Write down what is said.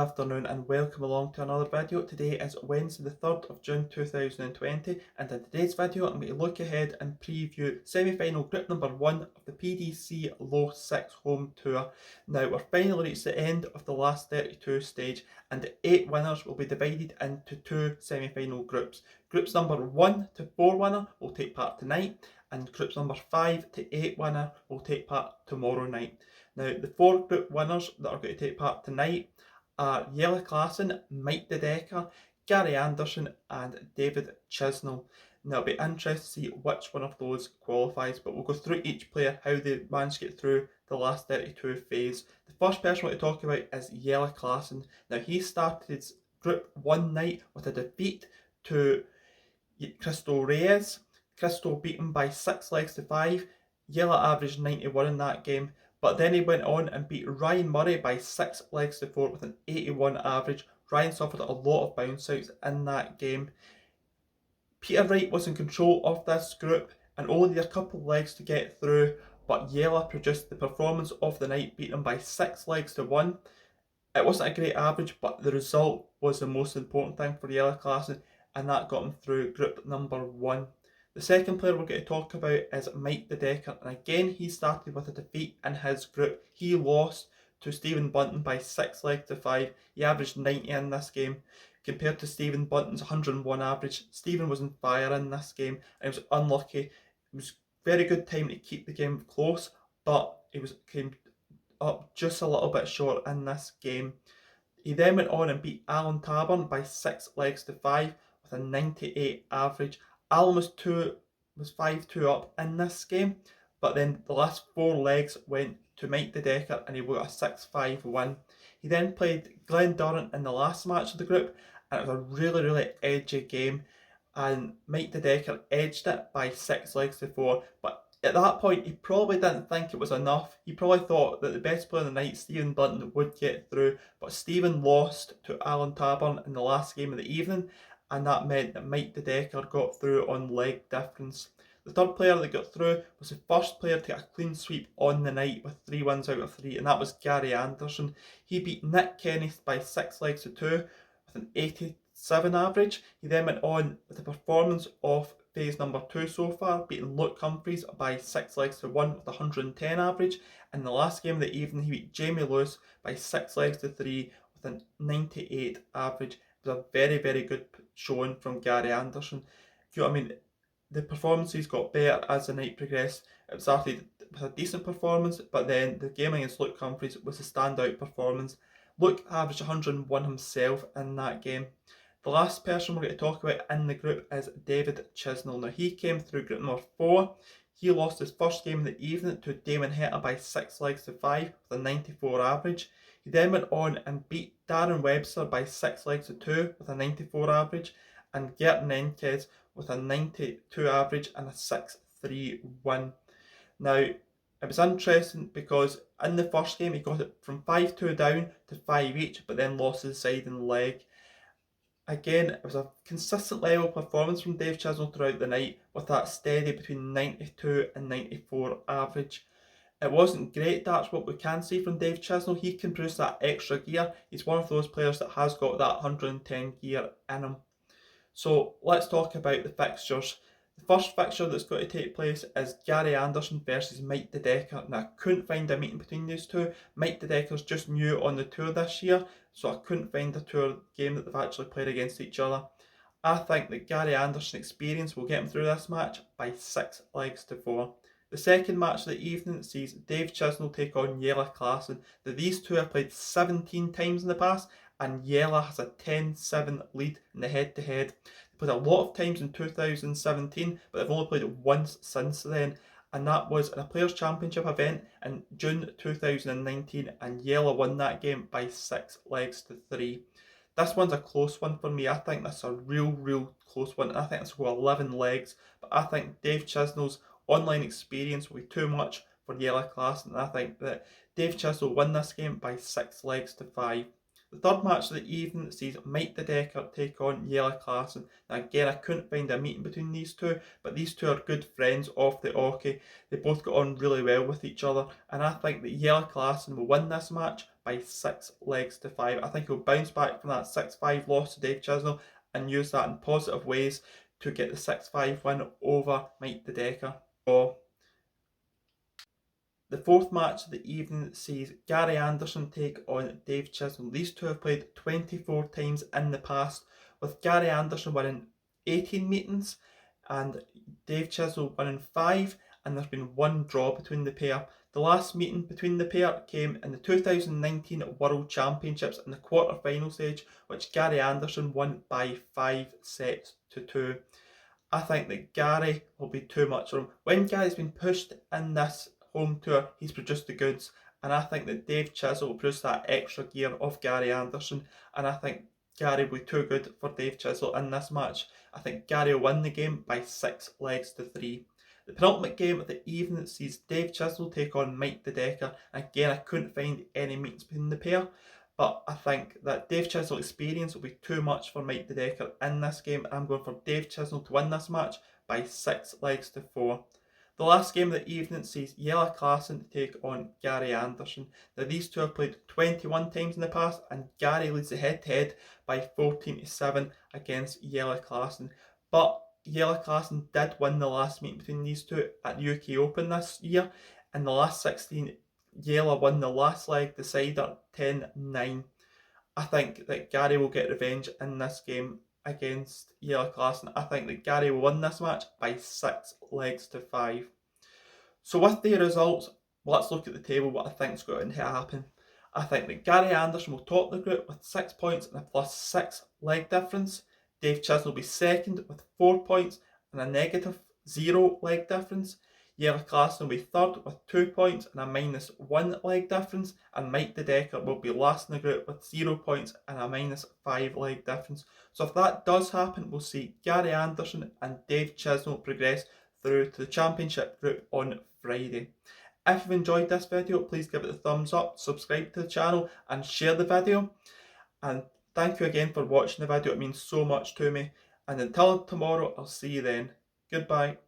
afternoon and welcome along to another video. Today is Wednesday the 3rd of June 2020 and in today's video I'm going to look ahead and preview semi-final group number 1 of the PDC Low6 home tour. Now we're finally reached the end of the last 32 stage and the 8 winners will be divided into 2 semi-final groups. Groups number 1 to 4 winner will take part tonight and groups number 5 to 8 winner will take part tomorrow night. Now the 4 group winners that are going to take part tonight are Jelle Klaasen, Mike De Decker, Gary Anderson and David Chisnall. Now it'll be interesting to see which one of those qualifies, but we'll go through each player, how they managed to get through the last 32 phase. The first person I want to talk about is Jelle Klaasen. Now he started his group 1 night with a defeat to Crystal Reyes. Crystal beat him by 6 legs to 5. Jelle averaged 91 in that game. But then he went on and beat Ryan Murray by 6 legs to 4 with an 81 average. Ryan suffered a lot of bounce outs in that game. Peter Wright was in control of this group and only had a couple of legs to get through, but Jelle produced the performance of the night, beating him by 6 legs to 1. It wasn't a great average, but the result was the most important thing for Jelle Klaasen, and that got him through group number 1. The second player we're going to talk about is Mike De Decker, and again he started with a defeat in his group. He lost to Stephen Bunton by 6 legs to 5. He averaged 90 in this game compared to Stephen Bunton's 101 average. Stephen was on fire in this game and he was unlucky. It was very good time to keep the game close, but he came up just a little bit short in this game. He then went on and beat Alan Taborn by 6 legs to 5 with a 98 average. Alan was 5-2 up in this game, but then the last 4 legs went to Mike De Decker and he got a 6-5 win. He then played Glenn Durrant in the last match of the group and it was a really edgy game and Mike De Decker edged it by 6 legs to 4, but at that point he probably didn't think it was enough. He probably thought that the best player of the night, Stephen Bunton, would get through, but Stephen lost to Alan Taborn in the last game of the evening, and that meant that Mike De Decker got through on leg difference. The third player that got through was the first player to get a clean sweep on the night with 3 wins out of 3, and that was Gary Anderson. He beat Nick Kenny by 6 legs to 2 with an 87 average. He then went on with the performance of phase number 2 so far, beating Luke Humphries by 6 legs to 1 with 110 average. In the last game of the evening he beat Jamie Lewis by 6 legs to 3 with a 98 average. It was a very good showing from Gary Anderson. You know what I mean? The performances got better as the night progressed. It started with a decent performance, but then the game against Luke Humphries was a standout performance. Luke averaged 101 himself in that game. The last person we're going to talk about in the group is David Chisnall. Now he came through group number 4. He lost his first game of the evening to Damon Heta by 6 legs to 5 with a 94 average. He then went on and beat Darren Webster by 6 legs to 2 with a 94 average and Gert Nenkes with a 92 average and a 6-3 win. Now it was interesting because in the first game he got it from 5-2 down to 5 each, but then lost his side and leg. Again, it was a consistent level performance from Dave Chisnall throughout the night with that steady between 92 and 94 average. It wasn't great darts, but we can see from Dave Chisnall, he can produce that extra gear. He's one of those players that has got that 110 gear in him. So let's talk about the fixtures. The first fixture that's going to take place is Gary Anderson versus Mike De Decker. Now I couldn't find a meeting between these two. Mike De Decker's just new on the tour this year, so I couldn't find a tour game that they've actually played against each other. I think that Gary Anderson's experience will get him through this match by 6 legs to 4. The second match of the evening sees Dave Chisnall take on Jelle Klaasen. Now these two have played 17 times in the past and Jelle has a 10-7 lead in the head-to-head. They played a lot of times in 2017, but they've only played it once since then, and that was in a Players' Championship event in June 2019, and Jelle won that game by 6 legs to 3. This one's a close one for me. I think this is a real close one. I think this will go 11 legs, but I think Dave Chisnall's online experience will be too much for Jelle Klaasen, and I think that Dave Chisnall will win this game by 6 legs to 5. The third match of the evening sees Mike De Decker take on Jelle Klaasen. Now again, I couldn't find a meeting between these two, but these two are good friends off the hockey. They both got on really well with each other, and I think that Jelle Klaasen will win this match by 6 legs to 5. I think he'll bounce back from that 6-5 loss to Dave Chisnall and use that in positive ways to get the 6-5 win over Mike De Decker. So the fourth match of the evening sees Gary Anderson take on Dave Chisnall. These two have played 24 times in the past, with Gary Anderson winning 18 meetings and Dave Chisnall winning 5, and there's been one draw between the pair. The last meeting between the pair came in the 2019 World Championships in the quarter-final stage, which Gary Anderson won by 5 sets to 2. I think that Gary will be too much for him. When Gary's been pushed in this home tour, he's produced the goods, and I think that Dave Chisnall will produce that extra gear of Gary Anderson, and I think Gary will be too good for Dave Chisnall in this match. I think Gary will win the game by 6 legs to 3. The penultimate game of the evening sees Dave Chisnall take on Mike De Decker. Again, I couldn't find any meetings between the pair, but I think that Dave Chisnall's experience will be too much for Mike De Decker in this game, and I'm going for Dave Chisnall to win this match by 6 legs to 4. The last game of the evening sees Jelle Klaasen to take on Gary Anderson. Now these two have played 21 times in the past, and Gary leads the head-to-head by 14-7 against Jelle Klaasen. But Jelle Klaasen did win the last meeting between these two at the UK Open this year. In the last 16, Jelle won the last leg decider 10-9. I think that Gary will get revenge in this game against Jelle Klaasen. I think that Gary will win this match by 6 legs to 5. So with the results, let's look at the table, what I think is going to happen. I think that Gary Anderson will top the group with 6 points and a +6 leg difference. Dave Chisnall will be second with 4 points and a -0 leg difference. Jelle Klaasen will be third with 2 points and a -1 leg difference, and Mike De Decker will be last in the group with 0 points and a -5 leg difference. So if that does happen, we'll see Gary Anderson and Dave Chisnall progress through to the championship group on Friday. If you've enjoyed this video, please give it a thumbs up, subscribe to the channel and share the video. And thank you again for watching the video, it means so much to me. And until tomorrow, I'll see you then. Goodbye.